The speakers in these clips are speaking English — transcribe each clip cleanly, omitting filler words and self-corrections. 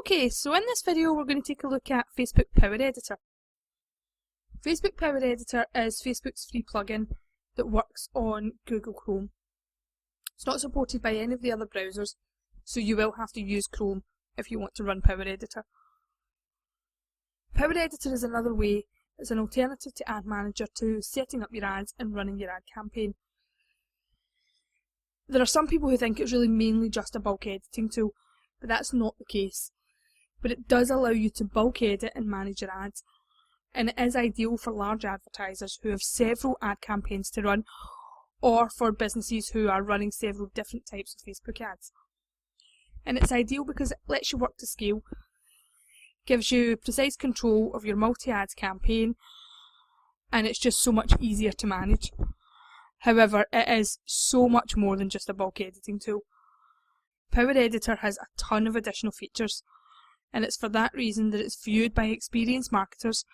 Okay, so in this video we're going to take a look at Facebook Power Editor. Facebook Power Editor is Facebook's free plugin that works on Google Chrome. It's not supported by any of the other browsers, so you will have to use Chrome if you want to run Power Editor. Power Editor is another way, it's an alternative to Ad Manager to setting up your ads and running your ad campaign. There are some people who think it's really mainly just a bulk editing tool, but that's not the case. But it does allow you to bulk edit and manage your ads, and it is ideal for large advertisers who have several ad campaigns to run, or for businesses who are running several different types of Facebook ads. And it's ideal because it lets you work to scale, gives you precise control of your multi-ads campaign, and it's just so much easier to manage. However, it is so much more than just a bulk editing tool. Power Editor has a ton of additional features, and it's for that reason that it's viewed by experienced marketers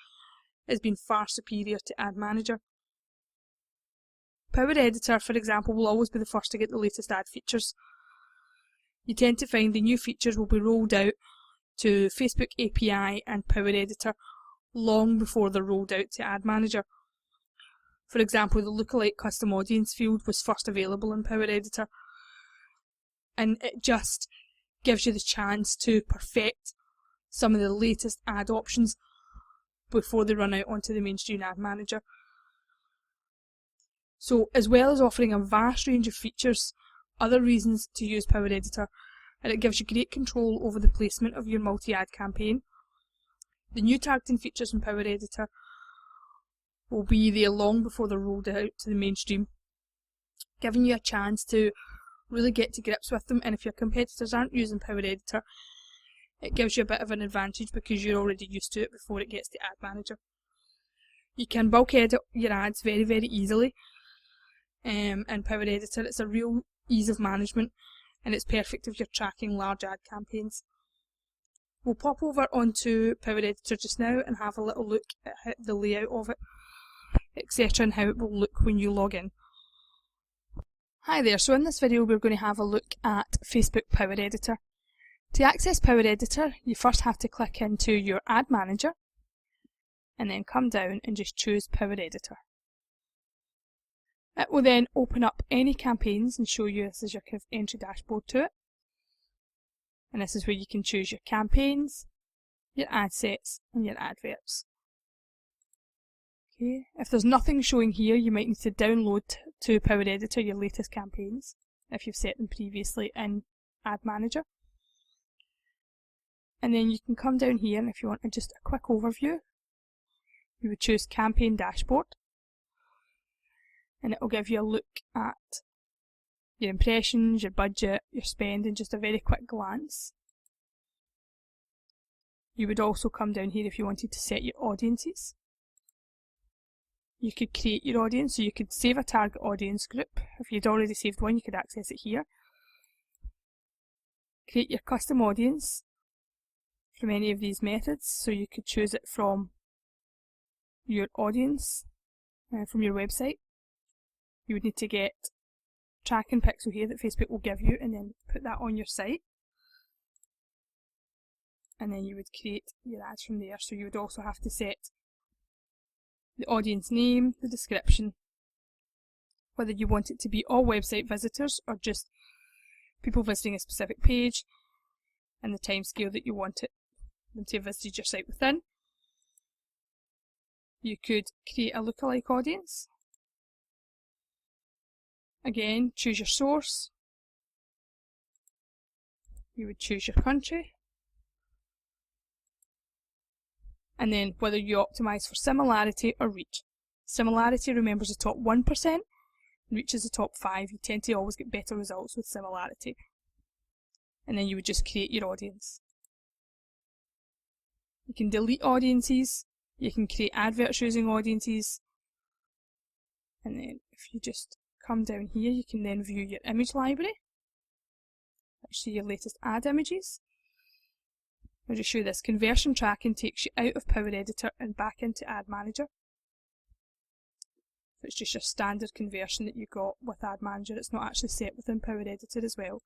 as being far superior to Ad Manager. Power Editor, for example, will always be the first to get the latest ad features. You tend to find the new features will be rolled out to Facebook API and Power Editor long before they're rolled out to Ad Manager. For example, the lookalike custom audience field was first available in Power Editor, and it just gives you the chance to perfect some of the latest ad options before they run out onto the mainstream Ad Manager. So, as well as offering a vast range of features, other reasons to use Power Editor, and it gives you great control over the placement of your multi-ad campaign. The new targeting features in Power Editor will be there long before they're rolled out to the mainstream, giving you a chance to really get to grips with them, and if your competitors aren't using Power Editor, it gives you a bit of an advantage because you're already used to it before it gets to Ad Manager. You can bulk edit your ads very, very easily in Power Editor. It's a real ease of management, and it's perfect if you're tracking large ad campaigns. We'll pop over onto Power Editor just now and have a little look at the layout of it, etc., and how it will look when you log in. Hi there, so in this video we're going to have a look at Facebook Power Editor. To access Power Editor, you first have to click into your Ad Manager and then come down and just choose Power Editor. It will then open up any campaigns and show you this is your kind of entry dashboard to it. And this is where you can choose your campaigns, your ad sets and your adverts. Okay. If there's nothing showing here, you might need to download to Power Editor your latest campaigns if you've set them previously in Ad Manager. And then you can come down here, and if you want just a quick overview, you would choose Campaign Dashboard, and it will give you a look at your impressions, your budget, your spend in just a very quick glance. You would also come down here if you wanted to set your audiences. You could create your audience, so you could save a target audience group. If you'd already saved one, you could access it here. Create your custom audience from any of these methods, so you could choose it from your audience, from your website. You would need to get tracking pixel here that Facebook will give you and then put that on your site, and then you would create your ads from there. So you would also have to set the audience name, the description, whether you want it to be all website visitors or just people visiting a specific page, and the timescale that you want them to have visited your site within. You could create a lookalike audience. Again, choose your source. You would choose your country. And then whether you optimise for similarity or reach. Similarity remembers the top 1%, reach is the top 5%. You tend to always get better results with similarity. And then you would just create your audience. You can delete audiences, you can create adverts using audiences, and then if you just come down here you can then view your image library. Let's see your latest ad images. I'll just show you this. Conversion tracking takes you out of Power Editor and back into Ad Manager. So it's just your standard conversion that you got with Ad Manager, it's not actually set within Power Editor as well.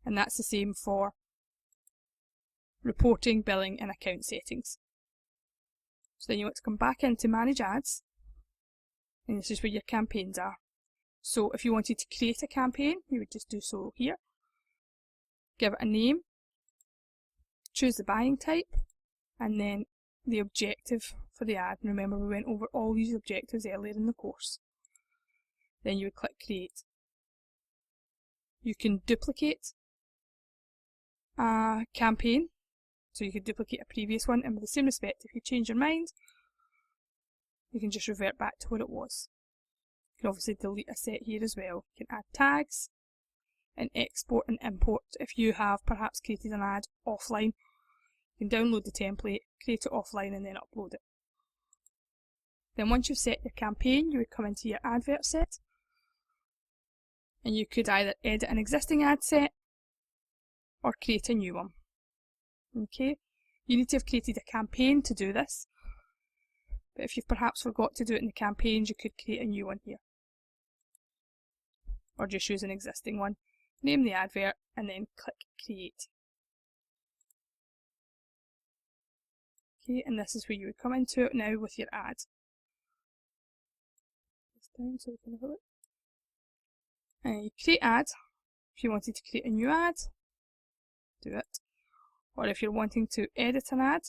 And that's the same for reporting, billing and account settings. So then you want to come back into Manage Ads, and this is where your campaigns are. So if you wanted to create a campaign, you would just do so here. Give it a name, choose the buying type, and then the objective for the ad. And remember, we went over all these objectives earlier in the course. Then you would click Create. You can duplicate a campaign, so you could duplicate a previous one, and with the same respect, if you change your mind, you can just revert back to what it was. You can obviously delete a set here as well. You can add tags and export and import. If you have perhaps created an ad offline, you can download the template, create it offline and then upload it. Then once you've set your campaign, you would come into your advert set, and you could either edit an existing ad set or create a new one. Okay, you need to have created a campaign to do this, but if you've perhaps forgot to do it in the campaigns, you could create a new one here, or just use an existing one. Name the advert and then click Create. Okay, and this is where you would come into it now with your ad. Down so we can have a look. And you create ad. If you wanted to create a new ad, do it. Or if you're wanting to edit an ad,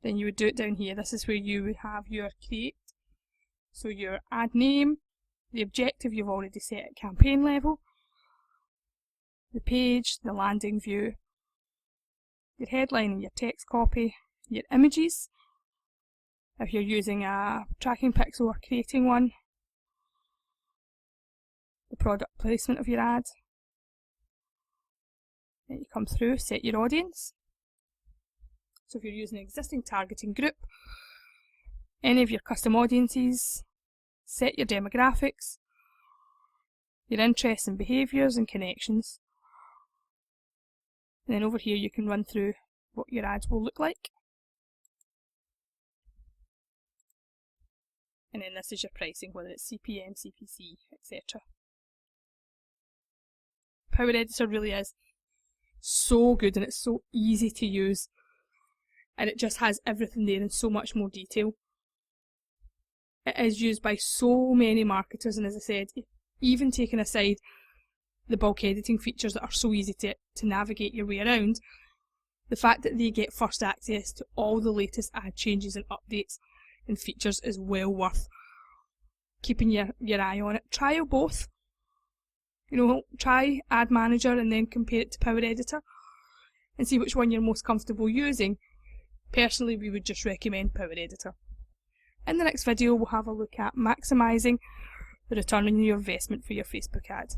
then you would do it down here. This is where you would have your create. So your ad name, the objective you've already set at campaign level, the page, the landing view, your headline and your text copy, your images, if you're using a tracking pixel or creating one, the product placement of your ad. Then you come through, set your audience. So if you're using an existing targeting group, any of your custom audiences, set your demographics, your interests and behaviours and connections. And then over here you can run through what your ads will look like. And then this is your pricing, whether it's CPM, CPC, etc. Power Editor really is so good and it's so easy to use, and it just has everything there in so much more detail. It is used by so many marketers, and as I said, even taking aside the bulk editing features that are so easy to navigate your way around, the fact that they get first access to all the latest ad changes and updates and features is well worth keeping your eye on it. Trial both. You know, try Ad Manager and then compare it to Power Editor and see which one you're most comfortable using. Personally, we would just recommend Power Editor. In the next video, we'll have a look at maximising the return on your investment for your Facebook ad.